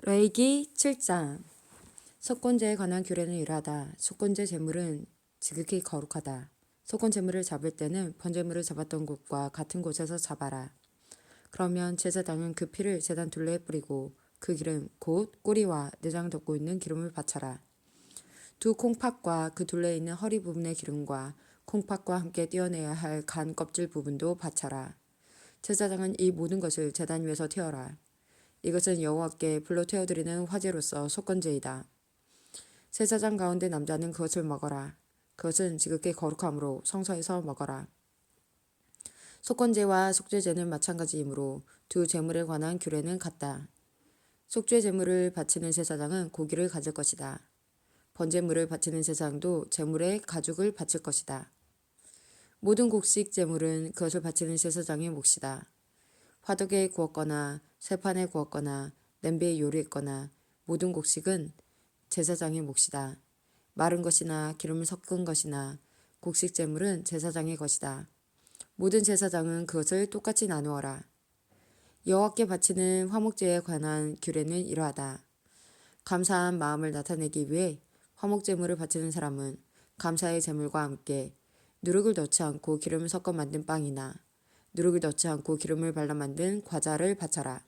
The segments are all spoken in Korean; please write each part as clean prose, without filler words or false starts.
레위기 7장. 속건제에 관한 규례는 이러하다. 속건제 제물은 지극히 거룩하다. 속건 제물을 잡을 때는 번제물을 잡았던 곳과 같은 곳에서 잡아라. 그러면 제사장은 그 피를 제단 둘레에 뿌리고 그 기름 곧 꼬리와 내장 덮고 있는 기름을 바쳐라. 두 콩팥과 그 둘레에 있는 허리 부분의 기름과 콩팥과 함께 떼어내야 할 간 껍질 부분도 바쳐라. 제사장은 이 모든 것을 제단 위에서 태워라. 이것은 여호와께 불로 태워드리는 화제로서 속건제이다. 제사장 가운데 남자는 그것을 먹어라. 그것은 지극히 거룩함으로 성소에서 먹어라. 속건제와 속죄제는 마찬가지이므로 두 제물에 관한 규례는 같다. 속죄 제물을 바치는 제사장은 고기를 가질 것이다. 번제물을 바치는 제사장도 제물의 가죽을 바칠 것이다. 모든 곡식 제물은 그것을 바치는 제사장의 몫이다. 화덕에 구웠거나 쇠판에 구웠거나 냄비에 요리했거나 모든 곡식은 제사장의 몫이다. 마른 것이나 기름을 섞은 것이나 곡식 제물은 제사장의 것이다. 모든 제사장은 그것을 똑같이 나누어라. 여호와께 바치는 화목제에 관한 규례는 이러하다. 감사한 마음을 나타내기 위해 화목제물을 바치는 사람은 감사의 제물과 함께 누룩을 넣지 않고 기름을 섞어 만든 빵이나 누룩을 넣지 않고 기름을 발라 만든 과자를 바쳐라.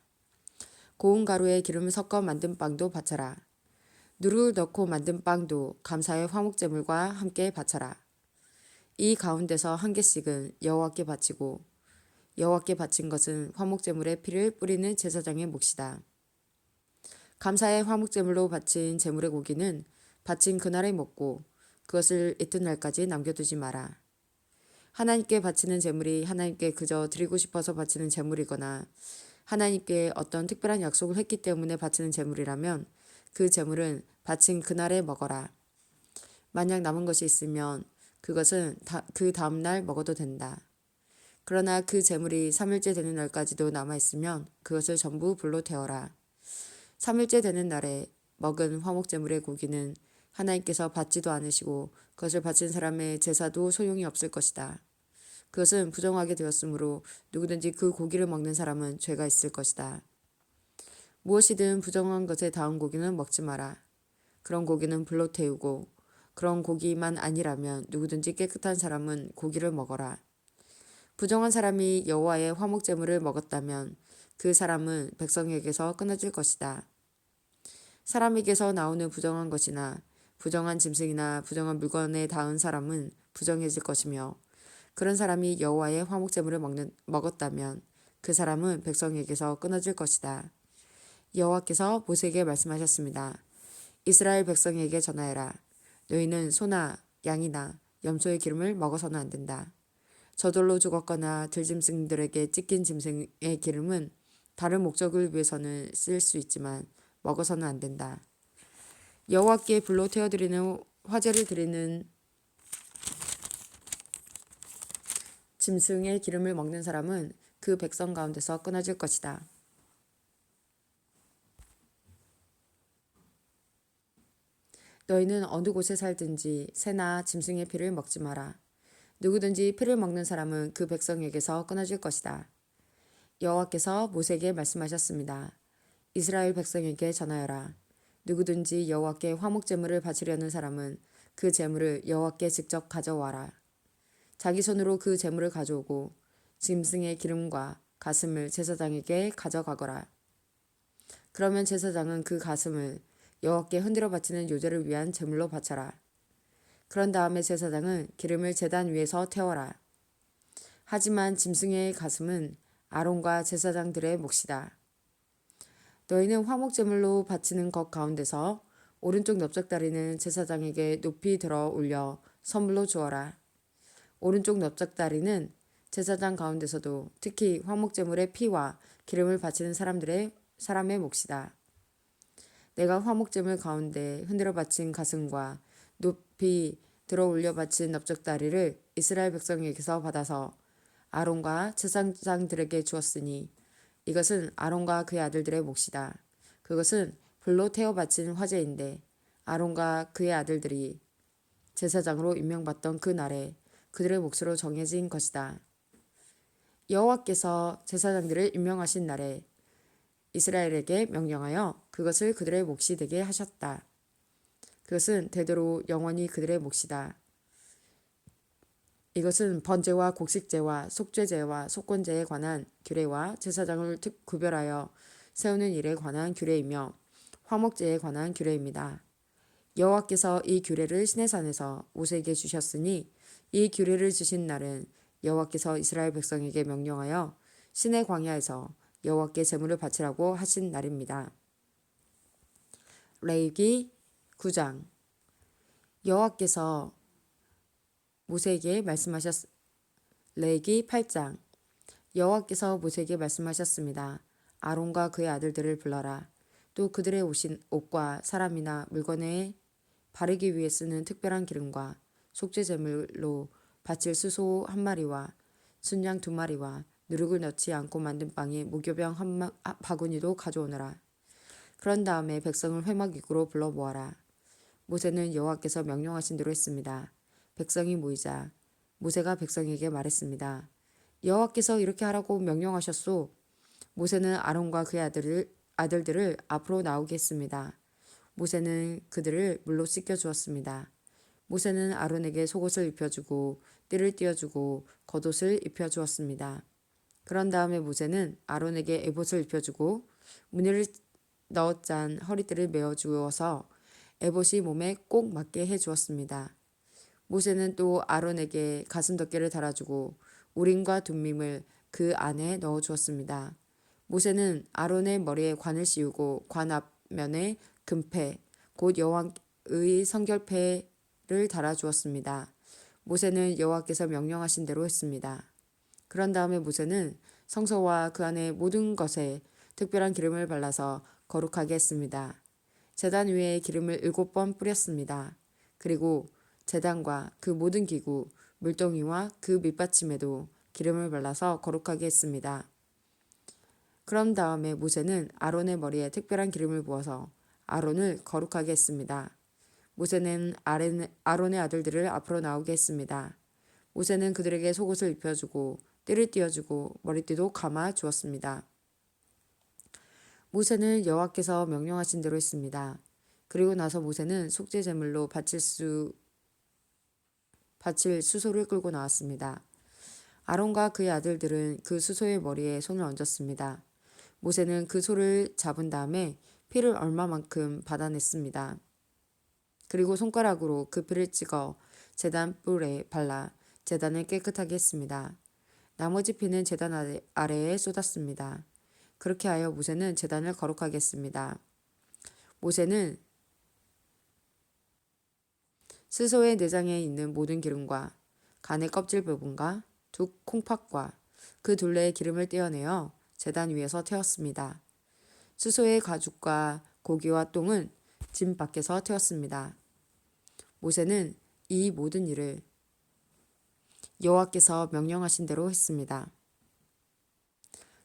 고운 가루에 기름을 섞어 만든 빵도 바쳐라. 누룩을 넣고 만든 빵도 감사의 화목제물과 함께 바쳐라. 이 가운데서 한 개씩은 여호와께 바치고 여호와께 바친 것은 화목제물의 피를 뿌리는 제사장의 몫이다. 감사의 화목제물로 바친 제물의 고기는 바친 그날에 먹고 그것을 이튿날까지 남겨두지 마라. 하나님께 바치는 제물이 하나님께 그저 드리고 싶어서 바치는 제물이거나 하나님께 어떤 특별한 약속을 했기 때문에 바치는 제물이라면 그 제물은 바친 그날에 먹어라. 만약 남은 것이 있으면 그것은 그 다음날 먹어도 된다. 그러나 그 제물이 3일째 되는 날까지도 남아있으면 그것을 전부 불로 태워라. 3일째 되는 날에 먹은 화목제물의 고기는 하나님께서 받지도 않으시고 그것을 바친 사람의 제사도 소용이 없을 것이다. 그것은 부정하게 되었으므로 누구든지 그 고기를 먹는 사람은 죄가 있을 것이다. 무엇이든 부정한 것에 닿은 고기는 먹지 마라. 그런 고기는 불로 태우고 그런 고기만 아니라면 누구든지 깨끗한 사람은 고기를 먹어라. 부정한 사람이 여호와의 화목제물을 먹었다면 그 사람은 백성에게서 끊어질 것이다. 사람에게서 나오는 부정한 것이나 부정한 짐승이나 부정한 물건에 닿은 사람은 부정해질 것이며 그런 사람이 여호와의 화목제물을 먹었다면 그 사람은 백성에게서 끊어질 것이다. 여호와께서 모세에게 말씀하셨습니다. 이스라엘 백성에게 전하여라. 너희는 소나 양이나 염소의 기름을 먹어서는 안 된다. 저돌로 죽었거나 들짐승들에게 찢긴 짐승의 기름은 다른 목적을 위해서는 쓸 수 있지만 먹어서는 안 된다. 여호와께 불로 태워드리는 화제를 드리는 짐승의 기름을 먹는 사람은 그 백성 가운데서 끊어질 것이다. 너희는 어느 곳에 살든지 새나 짐승의 피를 먹지 마라. 누구든지 피를 먹는 사람은 그 백성에게서 끊어질 것이다. 여호와께서 모세에게 말씀하셨습니다. 이스라엘 백성에게 전하여라. 누구든지 여호와께 화목제물을 바치려는 사람은 그 제물을 여호와께 직접 가져와라. 자기 손으로 그 제물을 가져오고 짐승의 기름과 가슴을 제사장에게 가져가거라. 그러면 제사장은 그 가슴을 여호와께 흔들어 바치는 요제를 위한 제물로 바쳐라. 그런 다음에 제사장은 기름을 제단 위에서 태워라. 하지만 짐승의 가슴은 아론과 제사장들의 몫이다. 너희는 화목제물로 바치는 것 가운데서 오른쪽 넓적다리는 제사장에게 높이 들어 올려 선물로 주어라. 오른쪽 넓적다리는 제사장 가운데서도 특히 화목제물의 피와 기름을 바치는 사람의 몫이다. 내가 화목제물 가운데 흔들어 바친 가슴과 높이 들어 올려 바친 넓적다리를 이스라엘 백성에게서 받아서 아론과 제사장들에게 주었으니 이것은 아론과 그의 아들들의 몫이다. 그것은 불로 태워 바친 화제인데 아론과 그의 아들들이 제사장으로 임명받던 그 날에 그들의 몫으로 정해진 것이다. 여호와께서 제사장들을 임명하신 날에 이스라엘에게 명령하여 그것을 그들의 몫이 되게 하셨다. 그것은 대대로 영원히 그들의 몫이다. 이것은 번제와 곡식제와 속죄제와 속건제에 관한 규례와 제사장을 구별하여 세우는 일에 관한 규례이며 화목제에 관한 규례입니다. 여호와께서 이 규례를 시내산에서 모세에게 주셨으니 이 규례를 주신 날은 여호와께서 이스라엘 백성에게 명령하여 시내 광야에서 여호와께 제물을 바치라고 하신 날입니다. 레위기 9장. 여호와께서 모세에게 말씀하셨 레위기 8장. 여호와께서 모세에게 말씀하셨습니다. 아론과 그의 아들들을 불러라. 또 그들의 옷과 사람이나 물건에 바르기 위해 쓰는 특별한 기름과 속죄제물로 바칠 수소 한 마리와 순양 2마리와 누룩을 넣지 않고 만든 빵에 무교병 한 바구니도 가져오너라. 그런 다음에 백성을 회막입구로 불러 모아라. 모세는 여호와께서 명령하신 대로 했습니다. 백성이 모이자 모세가 백성에게 말했습니다. 여호와께서 이렇게 하라고 명령하셨소. 모세는 아론과 그의 아들들을 앞으로 나오게 했습니다. 모세는 그들을 물로 씻겨 주었습니다. 모세는 아론에게 속옷을 입혀주고 띠를 띄워주고 겉옷을 입혀주었습니다. 그런 다음에 모세는 아론에게 에봇을 입혀주고 무늬를 넣어짠 허리띠를 메어주어서 에봇이 몸에 꼭 맞게 해주었습니다. 모세는 또 아론에게 가슴덮개를 달아주고 우림과 둠밈을 그 안에 넣어주었습니다. 모세는 아론의 머리에 관을 씌우고 관 앞면에 금패, 곧 여호와의 성결패를 달아주었습니다. 모세는 여호와께서 명령하신 대로 했습니다. 그런 다음에 모세는 성소와 그 안의 모든 것에 특별한 기름을 발라서 거룩하게 했습니다. 제단 위에 기름을 7번 뿌렸습니다. 그리고 제단과 그 모든 기구, 물동이와 그 밑받침에도 기름을 발라서 거룩하게 했습니다. 그런 다음에 모세는 아론의 머리에 특별한 기름을 부어서 아론을 거룩하게 했습니다. 모세는 아론의 아들들을 앞으로 나오게 했습니다. 모세는 그들에게 속옷을 입혀주고 띠를 띄워주고 머리띠도 감아 주었습니다. 모세는 여호와께서 명령하신 대로 했습니다. 그리고 나서 모세는 속죄제물로 바칠 수소를 끌고 나왔습니다. 아론과 그의 아들들은 그 수소의 머리에 손을 얹었습니다. 모세는 그 소를 잡은 다음에 피를 얼마만큼 받아냈습니다. 그리고 손가락으로 그 피를 찍어 제단 뿔에 발라 제단을 깨끗하게 했습니다. 나머지 피는 제단 아래에 쏟았습니다. 그렇게 하여 모세는 제단을 거룩하게 했습니다. 모세는 스소의 내장에 있는 모든 기름과 간의 껍질 부분과 두 콩팥과 그 둘레의 기름을 떼어내어 제단 위에서 태웠습니다. 수소의 가죽과 고기와 똥은 진 밖에서 태웠습니다. 모세는 이 모든 일을 여호와께서 명령하신 대로 했습니다.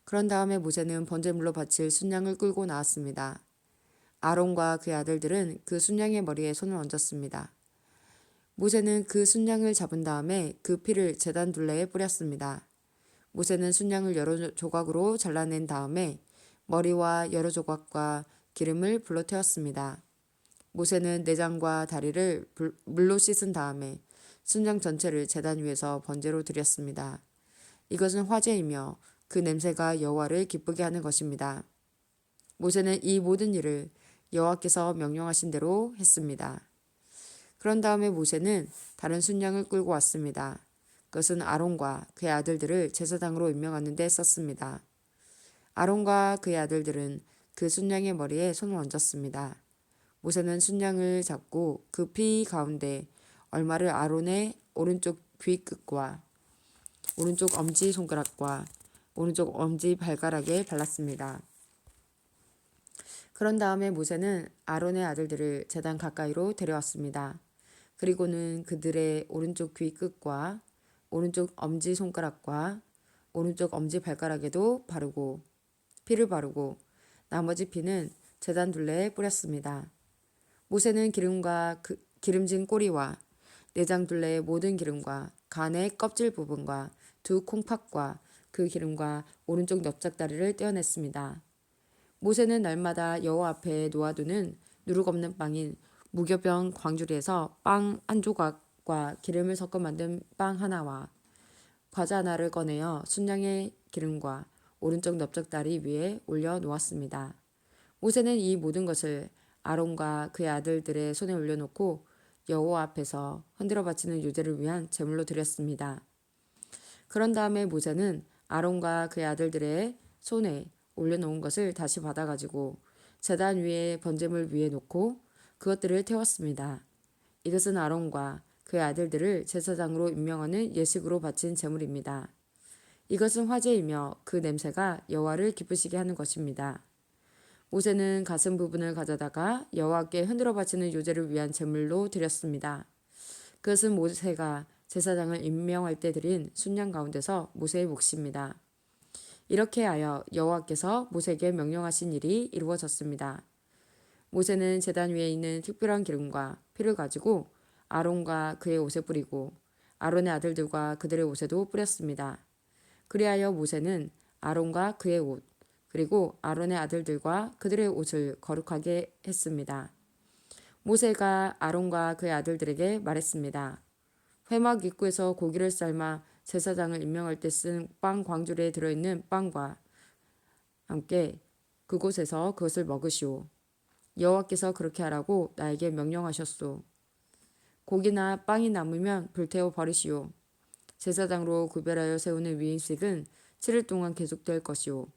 그런 다음에 모세는 번제물로 바칠 순양을 끌고 나왔습니다. 아론과 그의 아들들은 그 순양의 머리에 손을 얹었습니다. 모세는 그 순양을 잡은 다음에 그 피를 제단 둘레에 뿌렸습니다. 모세는 순양을 여러 조각으로 잘라낸 다음에 머리와 여러 조각과 기름을 불로 태웠습니다. 모세는 내장과 다리를 물로 씻은 다음에 순양 전체를 제단 위에서 번제로 드렸습니다. 이것은 화제이며 그 냄새가 여호와를 기쁘게 하는 것입니다. 모세는 이 모든 일을 여호와께서 명령하신 대로 했습니다. 그런 다음에 모세는 다른 순양을 끌고 왔습니다. 그것은 아론과 그의 아들들을 제사장으로 임명하는 데 썼습니다. 아론과 그의 아들들은 그 순양의 머리에 손을 얹었습니다. 모세는 순양을 잡고 그 피 가운데 얼마를 아론의 오른쪽 귀 끝과 오른쪽 엄지 손가락과 오른쪽 엄지 발가락에 발랐습니다. 그런 다음에 모세는 아론의 아들들을 제단 가까이로 데려왔습니다. 그리고는 그들의 오른쪽 귀 끝과 오른쪽 엄지 손가락과 오른쪽 엄지 발가락에도 피를 바르고 나머지 피는 제단 둘레에 뿌렸습니다. 모세는 기름과 기름진 꼬리와 내장 둘레의 모든 기름과 간의 껍질 부분과 두 콩팥과 그 기름과 오른쪽 넓적다리를 떼어냈습니다. 모세는 날마다 여호와 앞에 놓아두는 누룩 없는 빵인 무교병 광주리에서 빵 한 조각과 기름을 섞어 만든 빵 하나와 과자 하나를 꺼내어 순양의 기름과 오른쪽 넓적다리 위에 올려 놓았습니다. 모세는 이 모든 것을 아론과 그의 아들들의 손에 올려놓고 여호와 앞에서 흔들어 바치는 유제를 위한 제물로 드렸습니다. 그런 다음에 모세는 아론과 그의 아들들의 손에 올려놓은 것을 다시 받아가지고 제단 위에 번제물 위에 놓고 그것들을 태웠습니다. 이것은 아론과 그의 아들들을 제사장으로 임명하는 예식으로 바친 제물입니다. 이것은 화제이며 그 냄새가 여호와를 기쁘시게 하는 것입니다. 모세는 가슴 부분을 가져다가 여호와께 흔들어 바치는 요제를 위한 제물로 드렸습니다. 그것은 모세가 제사장을 임명할 때 드린 순양 가운데서 모세의 몫입니다. 이렇게 하여 여호와께서 모세에게 명령하신 일이 이루어졌습니다. 모세는 제단 위에 있는 특별한 기름과 피를 가지고 아론과 그의 옷에 뿌리고 아론의 아들들과 그들의 옷에도 뿌렸습니다. 그리하여 모세는 아론과 그의 옷 그리고 아론의 아들들과 그들의 옷을 거룩하게 했습니다. 모세가 아론과 그의 아들들에게 말했습니다. 회막 입구에서 고기를 삶아 제사장을 임명할 때 쓴 빵 광주리에 들어있는 빵과 함께 그곳에서 그것을 먹으시오. 여호와께서 그렇게 하라고 나에게 명령하셨소. 고기나 빵이 남으면 불태워 버리시오. 제사장으로 구별하여 세우는 위임식은 7일 동안 계속될 것이오.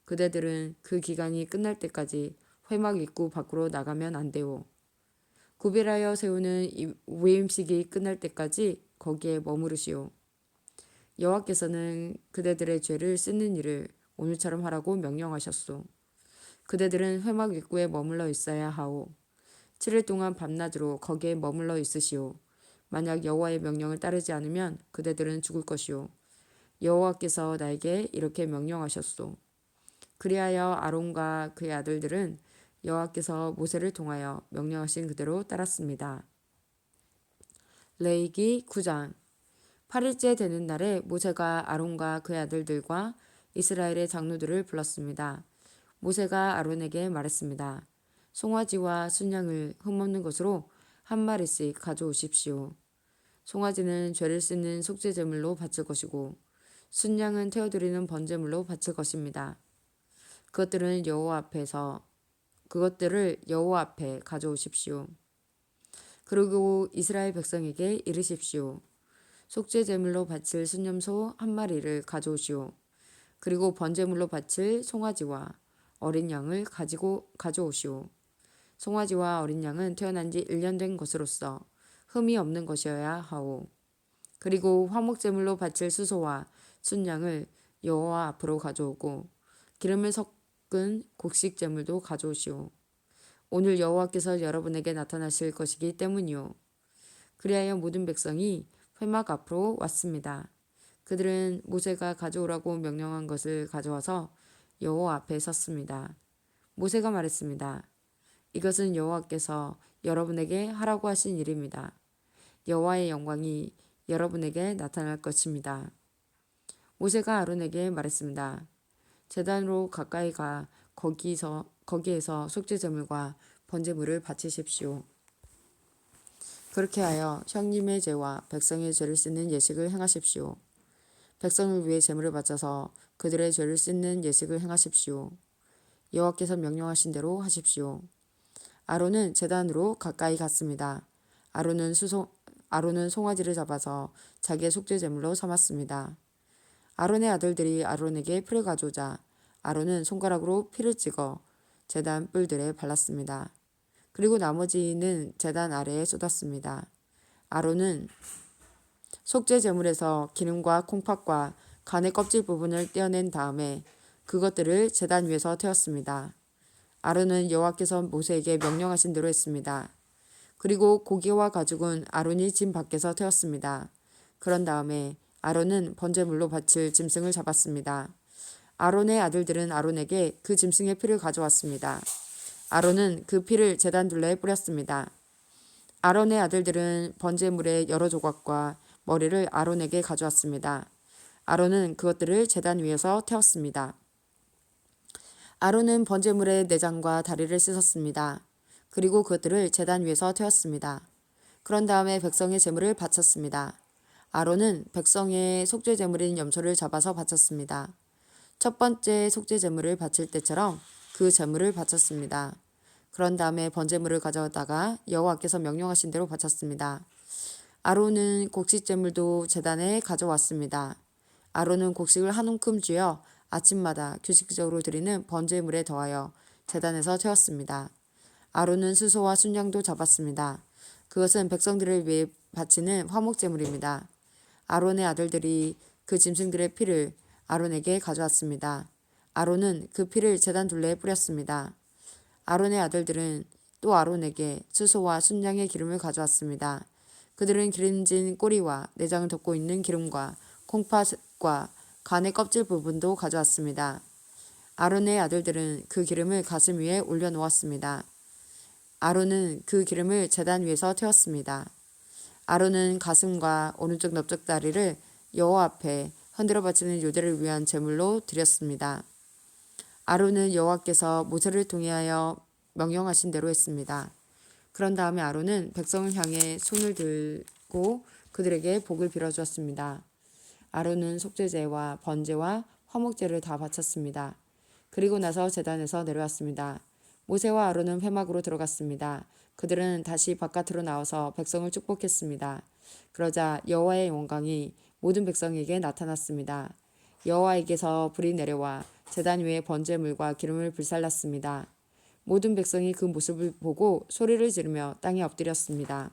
그대들은 그 기간이 끝날 때까지 회막 입구 밖으로 나가면 안 되오. 구별하여 세우는 위임식이 끝날 때까지 거기에 머무르시오. 여호와께서는 그대들의 죄를 씻는 일을 오늘처럼 하라고 명령하셨소. 그대들은 회막 입구에 머물러 있어야 하오. 7일 동안 밤낮으로 거기에 머물러 있으시오. 만약 여호와의 명령을 따르지 않으면 그대들은 죽을 것이오. 여호와께서 나에게 이렇게 명령하셨소. 그리하여 아론과 그의 아들들은 여호와께서 모세를 통하여 명령하신 그대로 따랐습니다. 레위기 9장 8일째 되는 날에 모세가 아론과 그의 아들들과 이스라엘의 장로들을 불렀습니다. 모세가 아론에게 말했습니다. 송아지와 순양을 흠없는 것으로 한 마리씩 가져오십시오. 송아지는 죄를 씻는 속죄제물로 바칠 것이고 순양은 태워드리는 번제물로 바칠 것입니다. 그것들을 여호와 앞에 가져오십시오. 그리고 이스라엘 백성에게 이르십시오. 속죄제물로 바칠 순염소 한 마리를 가져오시오. 그리고 번제물로 바칠 송아지와 어린 양을 가져오시오. 송아지와 어린 양은 태어난 지 1년 된 것으로서 흠이 없는 것이어야 하오. 그리고 화목제물로 바칠 수소와 순양을 여호와 앞으로 가져오고 기름을 섞은 곡식제물도 가져오시오. 오늘 여호와께서 여러분에게 나타나실 것이기 때문이요. 그리하여 모든 백성이 회막 앞으로 왔습니다. 그들은 모세가 가져오라고 명령한 것을 가져와서 여호와 앞에 섰습니다. 모세가 말했습니다. 이것은 여호와께서 여러분에게 하라고 하신 일입니다. 여호와의 영광이 여러분에게 나타날 것입니다. 모세가 아론에게 말했습니다. 제단으로 가까이 가 거기에서 속죄제물과 번제물을 바치십시오. 그렇게 하여 형님의 죄와 백성의 죄를 씻는 예식을 행하십시오. 백성을 위해 제물을 바쳐서 그들의 죄를 씻는 예식을 행하십시오. 여호와께서 명령하신 대로 하십시오. 아론은 제단으로 가까이 갔습니다. 아론은 송아지를 잡아서 자기의 속죄제물로 삼았습니다. 아론의 아들들이 아론에게 피를 가져오자 아론은 손가락으로 피를 찍어 제단 뿔들에 발랐습니다. 그리고 나머지는 제단 아래에 쏟았습니다. 아론은 속죄제물에서 기름과 콩팥과 간의 껍질 부분을 떼어낸 다음에 그것들을 제단 위에서 태웠습니다. 아론은 여호와께서 모세에게 명령하신 대로 했습니다. 그리고 고기와 가죽은 아론이 짐 밖에서 태웠습니다. 그런 다음에 아론은 번제물로 바칠 짐승을 잡았습니다. 아론의 아들들은 아론에게 그 짐승의 피를 가져왔습니다. 아론은 그 피를 제단 둘레에 뿌렸습니다. 아론의 아들들은 번제물의 여러 조각과 머리를 아론에게 가져왔습니다. 아론은 그것들을 제단 위에서 태웠습니다. 아론은 번제물의 내장과 다리를 씻었습니다. 그리고 그것들을 제단 위에서 태웠습니다. 그런 다음에 백성의 제물을 바쳤습니다. 아론은 백성의 속죄 제물인 염소를 잡아서 바쳤습니다. 첫 번째 속죄 제물을 바칠 때처럼 그 제물을 바쳤습니다. 그런 다음에 번제물을 가져다가 여호와께서 명령하신 대로 바쳤습니다. 아론은 곡식 제물도 제단에 가져왔습니다. 아론은 곡식을 한 움큼 쥐어 아침마다 규칙적으로 드리는 번제물에 더하여 제단에서 태웠습니다. 아론은 수소와 순양도 잡았습니다. 그것은 백성들을 위해 바치는 화목제물입니다. 아론의 아들들이 그 짐승들의 피를 아론에게 가져왔습니다. 아론은 그 피를 제단 둘레에 뿌렸습니다. 아론의 아들들은 또 아론에게 수소와 순양의 기름을 가져왔습니다. 그들은 기름진 꼬리와 내장을 덮고 있는 기름과 콩팥과 간의 껍질 부분도 가져왔습니다. 아론의 아들들은 그 기름을 가슴 위에 올려놓았습니다. 아론은 그 기름을 제단 위에서 태웠습니다. 아론은 가슴과 오른쪽 넓적다리를 여호와 앞에 흔들어 바치는 요제를 위한 제물로 드렸습니다. 아론은 여호와께서 모세를 통하여 명령하신 대로 했습니다. 그런 다음에 아론은 백성을 향해 손을 들고 그들에게 복을 빌어주었습니다. 아론은 속죄제와 번제와 화목제를 다 바쳤습니다. 그리고 나서 제단에서 내려왔습니다. 모세와 아론은 회막으로 들어갔습니다. 그들은 다시 바깥으로 나와서 백성을 축복했습니다. 그러자 여호와의 영광이 모든 백성에게 나타났습니다. 여호와에게서 불이 내려와 제단 위에 번제물과 기름을 불살랐습니다. 모든 백성이 그 모습을 보고 소리를 지르며 땅에 엎드렸습니다.